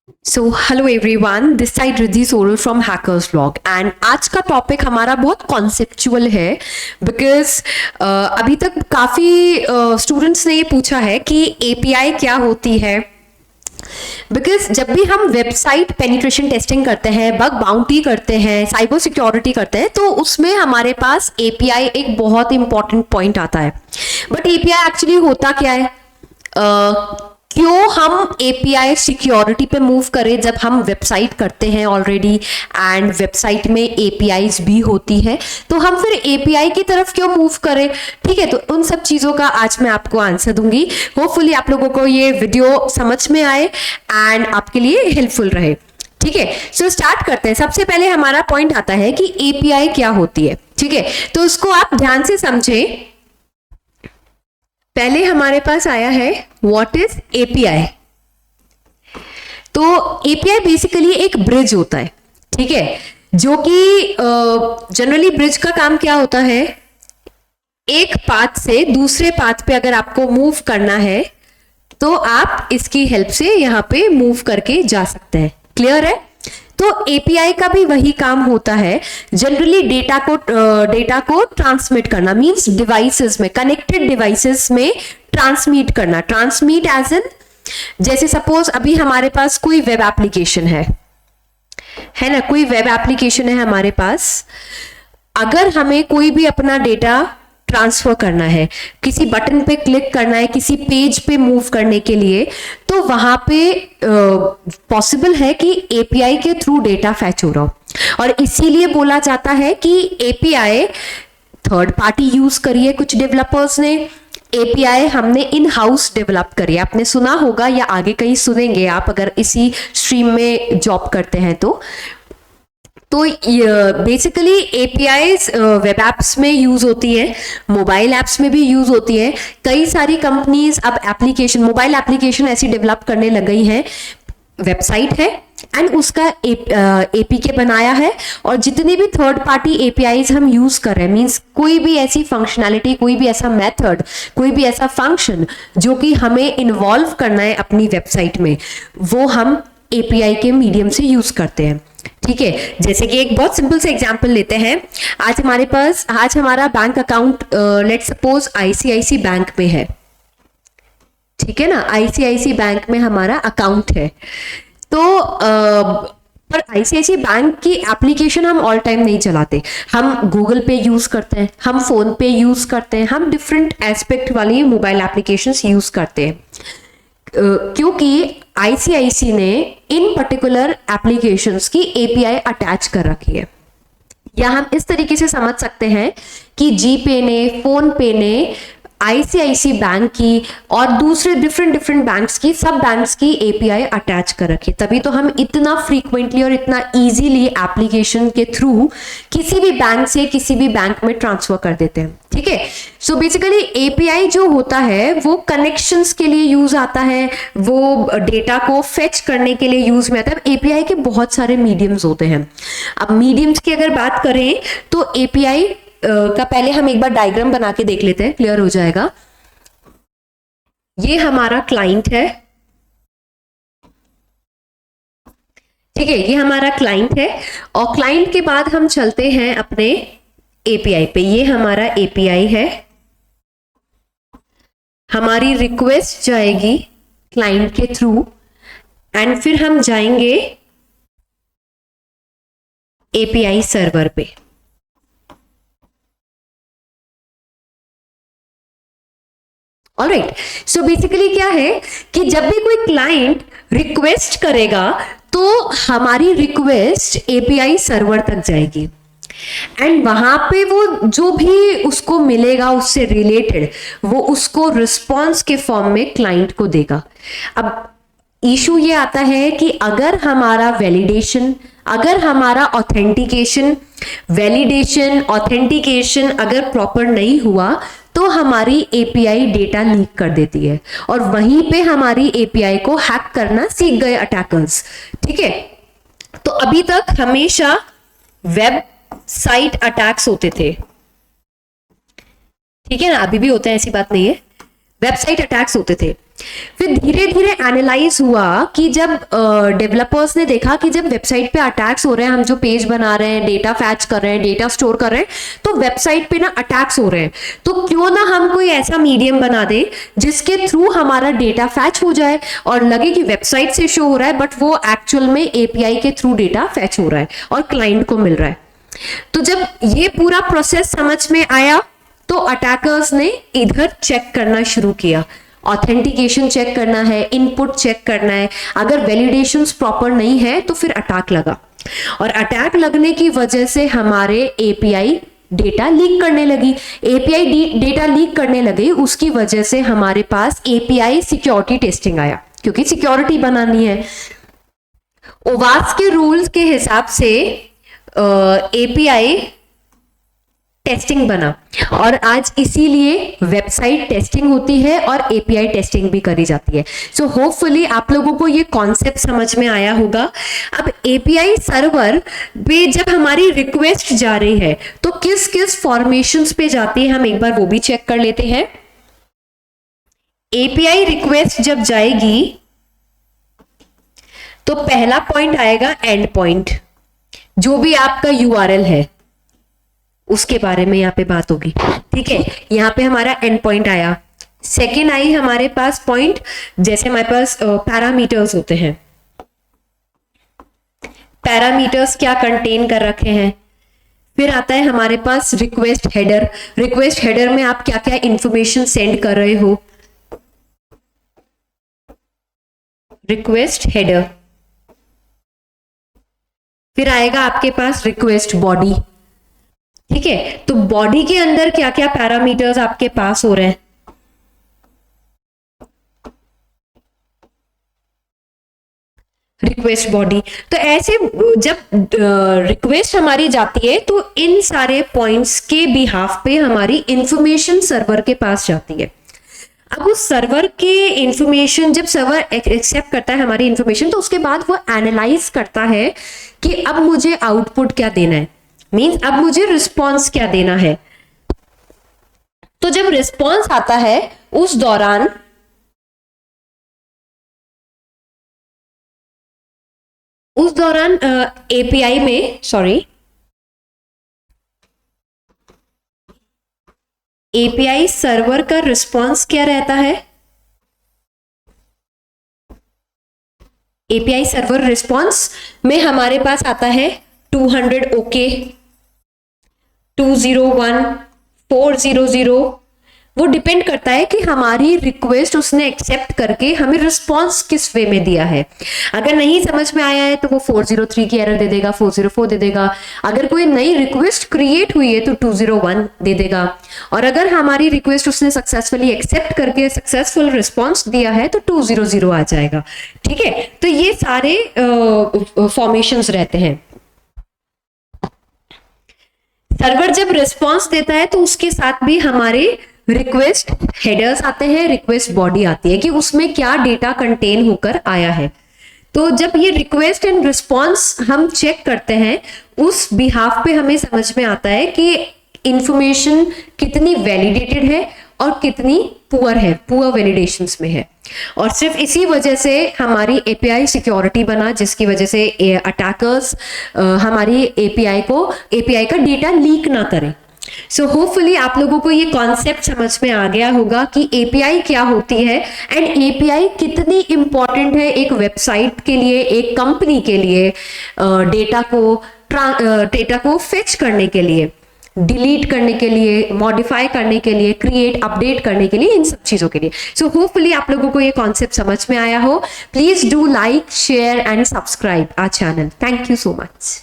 So hello everyone, this side Riddhi sorrel from hackers vlog and आज का topic हमारा बहुत कॉन्सेप्चुअल है बिकॉज अभी तक काफ़ी स्टूडेंट्स ने ये पूछा है कि एपीआई क्या होती है। बिकॉज जब भी हम वेबसाइट पेनिट्रेशन टेस्टिंग करते हैं, बग बाउंटी करते हैं, साइबर सिक्योरिटी करते हैं, तो उसमें हमारे पास एपीआई एक बहुत इंपॉर्टेंट पॉइंट आता है। बट एपीआई एक्चुअली होता क्या है? क्यों हम एपीआई सिक्योरिटी पे मूव करें जब हम वेबसाइट करते हैं ऑलरेडी एंड वेबसाइट में एपीआईज भी होती है, तो हम फिर एपीआई की तरफ क्यों मूव करें? ठीक है, तो उन सब चीज़ों का आज मैं आपको आंसर दूंगी। होपफुली आप लोगों को ये वीडियो समझ में आए एंड आपके लिए हेल्पफुल रहे। ठीक है, सो स्टार्ट करते हैं। सबसे पहले हमारा पॉइंट आता है कि एपीआई क्या होती है। ठीक है, तो उसको आप ध्यान से समझें। पहले हमारे पास आया है व्हाट इज एपीआई। तो एपीआई बेसिकली एक ब्रिज होता है, ठीक है, जो कि जनरली ब्रिज का काम क्या होता है? एक पाथ से दूसरे पाथ पे अगर आपको मूव करना है तो आप इसकी हेल्प से यहां पे मूव करके जा सकते हैं। क्लियर है? तो एपीआई का भी वही काम होता है। जनरली डेटा को ट्रांसमिट करना, मींस डिवाइसेस में, कनेक्टेड डिवाइसेस में ट्रांसमिट करना। ट्रांसमिट एज इन, जैसे सपोज अभी हमारे पास कोई वेब एप्लीकेशन है ना, कोई वेब एप्लीकेशन है हमारे पास। अगर हमें कोई भी अपना डेटा ट्रांसफर करना है, किसी बटन पे क्लिक करना है, किसी पेज पे मूव करने के लिए, तो वहां पे पॉसिबल है कि एपीआई के थ्रू डेटा फैच हो रहा हो। और इसीलिए बोला जाता है कि एपीआई थर्ड पार्टी यूज करी है कुछ डेवलपर्स ने, एपीआई हमने इन हाउस डेवलप करी है। आपने सुना होगा या आगे कहीं सुनेंगे आप अगर इसी स्ट्रीम में जॉब करते हैं तो बेसिकली एपीआईज वेब एप्स में यूज होती है, मोबाइल एप्स में भी यूज होती है। कई सारी कंपनीज अब मोबाइल एप्लीकेशन ऐसी डेवलप करने लग गई हैं। वेबसाइट है एंड उसका एपीके बनाया है, और जितने भी थर्ड पार्टी एपीआईज हम यूज कर रहे हैं, मींस कोई भी ऐसी फंक्शनैलिटी, कोई भी ऐसा मेथड, कोई भी ऐसा फंक्शन जो कि हमें इन्वॉल्व करना है अपनी वेबसाइट में, वो हम एपीआई के मीडियम से यूज करते हैं। ठीक है, जैसे कि एक बहुत सिंपल से एग्जांपल लेते हैं। आज हमारा bank account let suppose ICIC bank में है। ठीक है ना, आईसीआईसी बैंक में हमारा अकाउंट है। तो पर आईसीआईसी बैंक की एप्लीकेशन हम ऑल टाइम नहीं चलाते। हम गूगल पे यूज करते हैं, हम फोन पे यूज करते हैं, हम डिफरेंट एस्पेक्ट वाली मोबाइल एप्लीकेशंस यूज करते हैं, क्योंकि आईसीआईसी ने इन पर्टिकुलर एप्लीकेशंस की एपीआई अटैच कर रखी है। या हम इस तरीके से समझ सकते हैं कि जीपे ने, फोन पे ने आईसीआईसी बैंक की और दूसरे डिफरेंट बैंक्स की, सब बैंक्स की एपीआई अटैच कर रखी। तभी तो हम इतना फ्रीक्वेंटली और इतना इजीली एप्लीकेशन के थ्रू किसी भी बैंक से किसी भी बैंक में ट्रांसफर कर देते हैं। ठीक है, सो बेसिकली एपीआई जो होता है वो कनेक्शंस के लिए यूज आता है, वो डेटा को फेच करने के लिए यूज में आता है। एपीआई के बहुत सारे मीडियम्स होते हैं। अब मीडियम्स की अगर बात करें तो एपीआई का पहले हम एक बार डायग्राम बना के देख लेते हैं, क्लियर हो जाएगा। ये हमारा क्लाइंट है, ठीक है, ये हमारा क्लाइंट है। और क्लाइंट के बाद हम चलते हैं अपने एपीआई पे। ये हमारा एपीआई है। हमारी रिक्वेस्ट जाएगी क्लाइंट के थ्रू एंड फिर हम जाएंगे एपीआई सर्वर पे। ऑलराइट, सो बेसिकली क्या है कि जब भी कोई क्लाइंट रिक्वेस्ट करेगा तो हमारी रिक्वेस्ट एपीआई सर्वर तक जाएगी एंड वहां पे वो जो भी उसको मिलेगा उससे रिलेटेड, वो उसको रिस्पॉन्स के फॉर्म में क्लाइंट को देगा। अब इशू ये आता है कि अगर हमारा वैलिडेशन, अगर हमारा ऑथेंटिकेशन अगर प्रॉपर नहीं हुआ तो हमारी एपीआई डेटा लीक कर देती है और वहीं पे हमारी एपीआई को हैक करना सीख गए अटैकर्स। ठीक है, तो अभी तक हमेशा वेब साइट अटैक्स होते थे, ठीक है ना, अभी भी होते हैं, ऐसी बात नहीं है, वेबसाइट अटैक्स होते थे। फिर धीरे धीरे एनालाइज हुआ कि जब डेवलपर्स ने देखा कि जब वेबसाइट पे अटैक्स हो रहे हैं, हम जो पेज बना रहे हैं, डेटा फैच कर रहे हैं, डेटा स्टोर कर रहे हैं, तो वेबसाइट पे ना अटैक्स हो रहे हैं, तो क्यों ना हम कोई ऐसा मीडियम बना दे जिसके थ्रू हमारा डेटा फैच हो जाए और लगे कि वेबसाइट से शो हो रहा है बट वो एक्चुअल में एपीआई के थ्रू डेटा फैच हो रहा है और क्लाइंट को मिल रहा है। तो जब ये पूरा प्रोसेस समझ में आया तो अटैकर्स ने इधर चेक करना शुरू किया, ऑथेंटिकेशन चेक करना है, इनपुट चेक करना है, अगर वैलिडेशंस प्रॉपर नहीं है तो फिर अटैक लगा, और अटैक लगने की वजह से हमारे एपीआई डेटा लीक करने लगी। एपीआई डेटा लीक करने लगी, उसकी वजह से हमारे पास एपीआई सिक्योरिटी टेस्टिंग आया, क्योंकि सिक्योरिटी बनानी है। ओवास के रूल्स के हिसाब से एपीआई टेस्टिंग बना, और आज इसीलिए वेबसाइट टेस्टिंग होती है और एपीआई टेस्टिंग भी करी जाती है। सो होपफुली आप लोगों को ये कॉन्सेप्ट समझ में आया होगा। अब एपीआई सर्वर पे जब हमारी रिक्वेस्ट जा रही है तो किस किस फॉर्मेशंस पे जाती है, हम एक बार वो भी चेक कर लेते हैं। एपीआई रिक्वेस्ट जब जाएगी तो पहला पॉइंट आएगा एंड पॉइंट, जो भी आपका यूआरएल है उसके बारे में यहाँ पे बात होगी, ठीक है। यहाँ पे हमारा एंड पॉइंट आया। सेकेंड आई हमारे पास पॉइंट, जैसे हमारे पास पैरामीटर्स होते हैं, पैरामीटर्स क्या कंटेन कर रखे हैं। फिर आता है हमारे पास रिक्वेस्ट हेडर, रिक्वेस्ट हेडर में आप क्या क्या इंफॉर्मेशन सेंड कर रहे हो, रिक्वेस्ट हेडर। फिर आएगा आपके पास रिक्वेस्ट बॉडी, ठीक है। तो बॉडी के अंदर क्या क्या पैरामीटर्स आपके पास हो रहे हैं, रिक्वेस्ट बॉडी। तो ऐसे जब रिक्वेस्ट हमारी जाती है तो इन सारे पॉइंट्स के बिहाफ पे हमारी इंफॉर्मेशन सर्वर के पास जाती है। अब उस सर्वर के इंफॉर्मेशन जब सर्वर एक्सेप्ट करता है हमारी इंफॉर्मेशन, तो उसके बाद वो एनालाइज करता है कि अब मुझे आउटपुट क्या देना है, मीन्स अब मुझे रिस्पॉन्स क्या देना है। तो जब रिस्पॉन्स आता है उस दौरान एपीआई में एपीआई सर्वर का रिस्पॉन्स क्या रहता है, एपीआई सर्वर रिस्पॉन्स में हमारे पास आता है 200 ओके, 201, 400। वो डिपेंड करता है कि हमारी रिक्वेस्ट उसने एक्सेप्ट करके हमें रिस्पॉन्स किस वे में दिया है। अगर नहीं समझ में आया है तो वो 403 की एरर दे देगा, 404 दे देगा। अगर कोई नई रिक्वेस्ट क्रिएट हुई है तो 201 दे देगा, और अगर हमारी रिक्वेस्ट उसने सक्सेसफुली एक्सेप्ट करके सक्सेसफुल रिस्पॉन्स दिया है तो 200 आ जाएगा, ठीक है। तो ये सारे फॉर्मेशंस रहते हैं। सर्वर जब रिस्पॉन्स देता है तो उसके साथ भी हमारे रिक्वेस्ट हेडर्स आते हैं, रिक्वेस्ट बॉडी आती है कि उसमें क्या डेटा कंटेन होकर आया है। तो जब ये रिक्वेस्ट एंड रिस्पॉन्स हम चेक करते हैं उस बिहाफ पे हमें समझ में आता है कि इंफॉर्मेशन कितनी वैलिडेटेड है और कितनी पुअर है, पुअर वैलिडेशंस में है। और सिर्फ इसी वजह से हमारी एपीआई सिक्योरिटी बना, जिसकी वजह से अटैकर्स हमारी एपीआई का डेटा लीक ना करें। सो होपफुली आप लोगों को ये कॉन्सेप्ट समझ में आ गया होगा कि एपीआई क्या होती है एंड एपीआई कितनी इंपॉर्टेंट है एक वेबसाइट के लिए, एक कंपनी के लिए, डेटा को फेच करने के लिए, डिलीट करने के लिए, मॉडिफाई करने के लिए, क्रिएट अपडेट करने के लिए, इन सब चीजों के लिए। सो होपफुली आप लोगों को ये कॉन्सेप्ट समझ में आया हो। Please do like, share and subscribe our channel. Thank you so much.